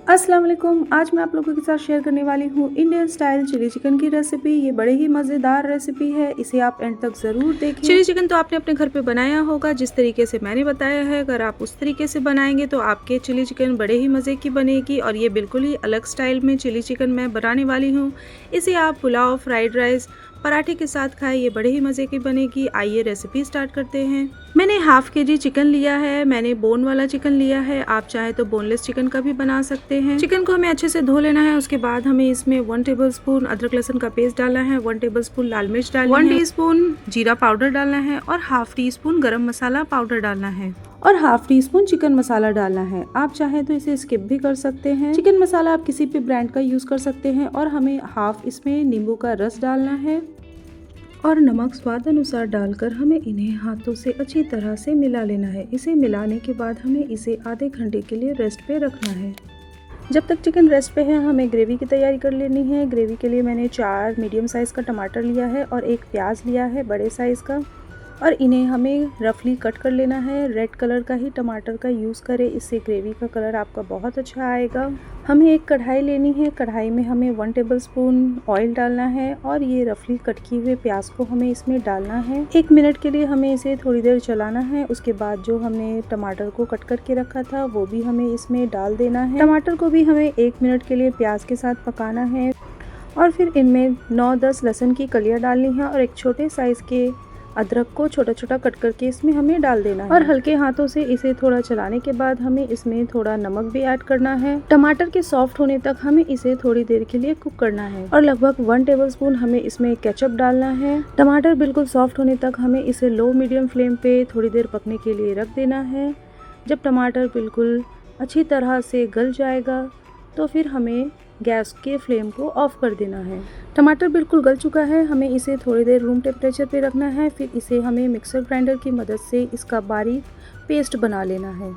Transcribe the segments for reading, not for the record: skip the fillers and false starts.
अस्सलाम वालेकुम। आज मैं आप लोगों के साथ शेयर करने वाली हूँ इंडियन स्टाइल चिली चिकन की रेसिपी। ये बड़े ही मज़ेदार रेसिपी है, इसे आप एंड तक ज़रूर देखें। चिली चिकन तो आपने अपने घर पे बनाया होगा जिस तरीके से मैंने बताया है। अगर आप उस तरीके से बनाएंगे तो आपके चिली चिकन बड़े ही मज़े की बनेगी। और ये बिल्कुल ही अलग स्टाइल में चिली चिकन मैं बनाने वाली हूँ। इसे आप पुलाव, फ्राइड राइस, पराठे के साथ खाएं, ये बड़े ही मज़े की बनेगी। आइए रेसिपी स्टार्ट करते हैं। मैंने हाफ केजी चिकन लिया है। मैंने बोन वाला चिकन लिया है। आप चाहे तो बोनलेस चिकन का भी बना सकते हैं। चिकन को हमें अच्छे से धो लेना है। उसके बाद हमें इसमें 1 टेबलस्पून अदरक लहसुन का पेस्ट डालना है, 1 टेबलस्पून लाल मिर्च डालना है, 1 टीस्पून जीरा पाउडर डालना है और हाफ टीस्पून गरम मसाला पाउडर डालना है और हाफ टी स्पून चिकन मसाला डालना है। आप चाहे तो इसे स्किप भी कर सकते हैं। चिकन मसाला आप किसी भी ब्रांड का यूज कर सकते हैं। और हमें हाफ इसमें नींबू का रस डालना है और नमक स्वाद अनुसार डालकर हमें इन्हें हाथों से अच्छी तरह से मिला लेना है। इसे मिलाने के बाद हमें इसे आधे घंटे के लिए रेस्ट पे रखना है। जब तक चिकन रेस्ट पे है हमें ग्रेवी की तैयारी कर लेनी है। ग्रेवी के लिए मैंने 4 मीडियम साइज़ का टमाटर लिया है और एक प्याज लिया है बड़े साइज़ का, और इन्हें हमें रफली कट कर लेना है। रेड कलर का ही टमाटर का यूज़ करें, इससे ग्रेवी का कलर आपका बहुत अच्छा आएगा। हमें एक कढ़ाई लेनी है। कढ़ाई में हमें 1 टेबलस्पून ऑयल डालना है और ये रफली कट किए हुए प्याज को हमें इसमें डालना है। 1 मिनट के लिए हमें इसे थोड़ी देर चलाना है। उसके बाद जो हमने टमाटर को कट करके रखा था वो भी हमें इसमें डाल देना है। टमाटर को भी हमें 1 मिनट के लिए प्याज के साथ पकाना है और फिर इनमें 9-10 लहसुन की कलियाँ डालनी है और एक छोटे साइज़ के अदरक को छोटा छोटा कट करके इसमें हमें डाल देना है। और हल्के हाथों से इसे थोड़ा चलाने के बाद हमें इसमें थोड़ा नमक भी ऐड करना है। टमाटर के सॉफ्ट होने तक हमें इसे थोड़ी देर के लिए कुक करना है और लगभग 1 टेबलस्पून हमें इसमें केचप डालना है। टमाटर बिल्कुल सॉफ्ट होने तक हमें इसे लो मीडियम फ्लेम पे थोड़ी देर पकने के लिए रख देना है। जब टमाटर बिल्कुल अच्छी तरह से गल जाएगा तो फिर हमें गैस के फ्लेम को ऑफ कर देना है। टमाटर बिल्कुल गल चुका है। हमें इसे थोड़ी देर रूम टेम्परेचर पे रखना है। फिर इसे हमें मिक्सर ग्राइंडर की मदद से इसका बारीक पेस्ट बना लेना है।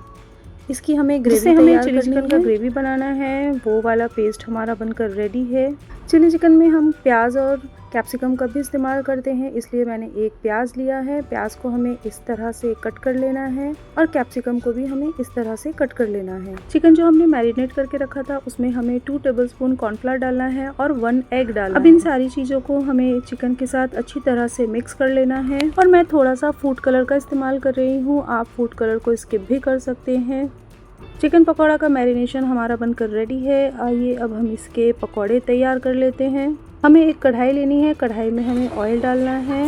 इसकी हमें ग्रेवी तैयार चिली चिकन का ग्रेवी बनाना है, वो वाला पेस्ट हमारा बनकर रेडी है। चिली चिकन में हम प्याज और कैप्सिकम का भी इस्तेमाल करते हैं, इसलिए मैंने एक प्याज लिया है। प्याज को हमें इस तरह से कट कर लेना है और कैप्सिकम को भी हमें इस तरह से कट कर लेना है। चिकन जो हमने मैरिनेट करके रखा था उसमें हमें 2 टेबलस्पून कॉर्नफ्लावर डालना है और 1 एग डालना है। अब इन सारी चीज़ों को हमें चिकन के साथ अच्छी तरह से मिक्स कर लेना है। और मैं थोड़ा सा फूड कलर का इस्तेमाल कर रही हूँ, आप फूड कलर को स्किप भी कर सकते हैं। चिकन पकौड़ा का मैरिनेशन हमारा बनकर रेडी है। आइए अब हम इसके पकौड़े तैयार कर लेते हैं। हमें एक कढ़ाई लेनी है। कढ़ाई में हमें ऑयल डालना है।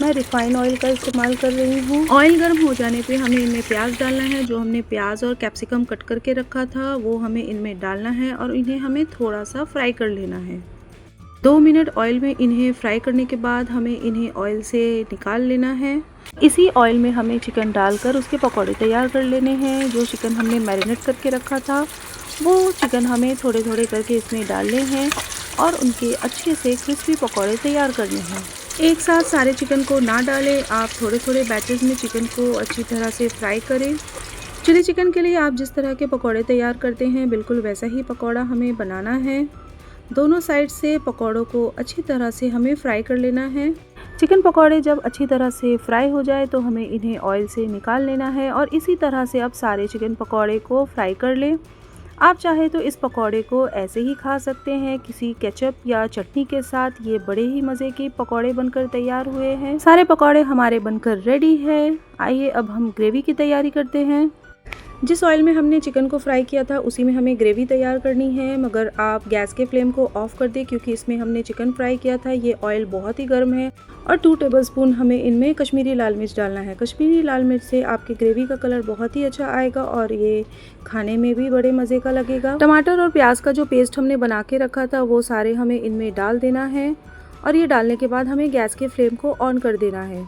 मैं रिफाइंड ऑयल का इस्तेमाल कर रही हूँ। ऑयल गर्म हो जाने पे हमें इनमें प्याज डालना है। जो हमने प्याज और कैप्सिकम कट करके रखा था वो हमें इनमें डालना है और इन्हें हमें थोड़ा सा फ्राई कर लेना है। 2 मिनट ऑयल में इन्हें फ्राई करने के बाद हमें इन्हें ऑयल से निकाल लेना है। इसी ऑयल में हमें चिकन डालकर उसके पकौड़े तैयार कर लेने हैं। जो चिकन हमने मैरिनेट करके रखा था वो चिकन हमें थोड़े थोड़े करके इसमें डालने हैं और उनके अच्छे से क्रिस्पी पकौड़े तैयार करने हैं। एक साथ सारे चिकन को ना डालें, आप थोड़े थोड़े बैचेस में चिकन को अच्छी तरह से फ्राई करें। चिली चिकन के लिए आप जिस तरह के पकौड़े तैयार करते हैं बिल्कुल वैसा ही पकौड़ा हमें बनाना है। दोनों साइड से पकौड़ों को अच्छी तरह से हमें फ्राई कर लेना है। चिकन पकौड़े जब अच्छी तरह से फ्राई हो जाए तो हमें इन्हें ऑयल से निकाल लेना है और इसी तरह से अब सारे चिकन पकौड़े को फ्राई कर लें। आप चाहे तो इस पकौड़े को ऐसे ही खा सकते हैं किसी केचप या चटनी के साथ। ये बड़े ही मज़े के पकौड़े बनकर तैयार हुए हैं। सारे पकौड़े हमारे बनकर रेडी है। आइए अब हम ग्रेवी की तैयारी करते हैं। जिस ऑयल में हमने चिकन को फ्राई किया था उसी में हमें ग्रेवी तैयार करनी है, मगर आप गैस के फ्लेम को ऑफ कर दें क्योंकि इसमें हमने चिकन फ्राई किया था। ये ऑयल बहुत ही गर्म है। और 2 टेबलस्पून हमें इनमें कश्मीरी लाल मिर्च डालना है। कश्मीरी लाल मिर्च से आपकी ग्रेवी का कलर बहुत ही अच्छा आएगा और ये खाने में भी बड़े मज़े का लगेगा। टमाटर और प्याज का जो पेस्ट हमने बना के रखा था वो सारे हमें इनमें डाल देना है और ये डालने के बाद हमें गैस के फ्लेम को ऑन कर देना है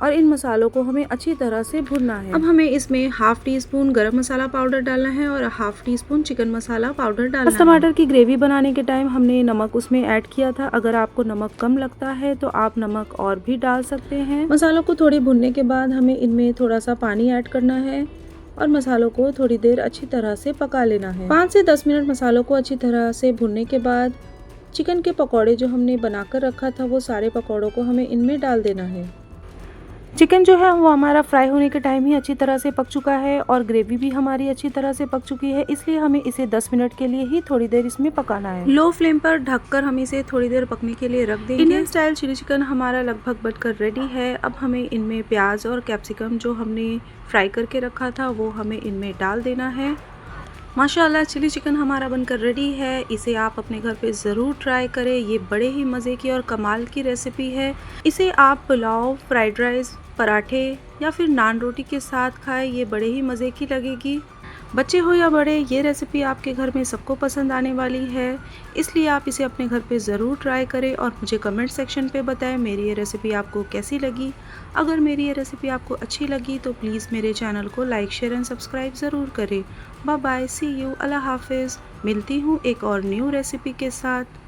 और इन मसालों को हमें अच्छी तरह से भुनना है। अब हमें इसमें हाफ टी स्पून गरम मसाला पाउडर डालना है और हाफ टी स्पून चिकन मसाला पाउडर डालना है। टमाटर की ग्रेवी बनाने के टाइम हमने नमक उसमें ऐड किया था। अगर आपको नमक कम लगता है तो आप नमक और भी डाल सकते हैं। मसालों को थोड़ी भुनने के बाद हमें इनमें थोड़ा सा पानी ऐड करना है और मसालों को थोड़ी देर अच्छी तरह से पका लेना है। 5 से 10 मिनट मसालों को अच्छी तरह से भुनने के बाद चिकन के पकौड़े जो हमने बनाकर रखा था वो सारे पकौड़ों को हमें इनमें डाल देना है। चिकन जो है वो हमारा फ्राई होने के टाइम ही अच्छी तरह से पक चुका है और ग्रेवी भी हमारी अच्छी तरह से पक चुकी है, इसलिए हमें इसे 10 मिनट के लिए ही थोड़ी देर इसमें पकाना है। लो फ्लेम पर ढककर हम इसे थोड़ी देर पकने के लिए रख देंगे। इंडियन स्टाइल चिली चिकन हमारा लगभग बनकर रेडी है। अब हमें इनमें प्याज और कैप्सिकम जो हमने फ्राई करके रखा था वो हमें इनमें डाल देना है। माशाल्लाह चिली चिकन हमारा बनकर रेडी है। इसे आप अपने घर पे ज़रूर ट्राई करें। ये बड़े ही मज़े की और कमाल की रेसिपी है। इसे आप पुलाव, फ्राइड राइस, पराठे या फिर नान रोटी के साथ खाएं। ये बड़े ही मज़े की लगेगी। बच्चे हो या बड़े, ये रेसिपी आपके घर में सबको पसंद आने वाली है, इसलिए आप इसे अपने घर पे ज़रूर ट्राई करें और मुझे कमेंट सेक्शन पे बताएं मेरी ये रेसिपी आपको कैसी लगी। अगर मेरी ये रेसिपी आपको अच्छी लगी तो प्लीज़ मेरे चैनल को लाइक, शेयर एंड सब्सक्राइब ज़रूर करें। बाय बाय, सी यू, अल्लाह हाफिज़। मिलती हूँ एक और न्यू रेसिपी के साथ।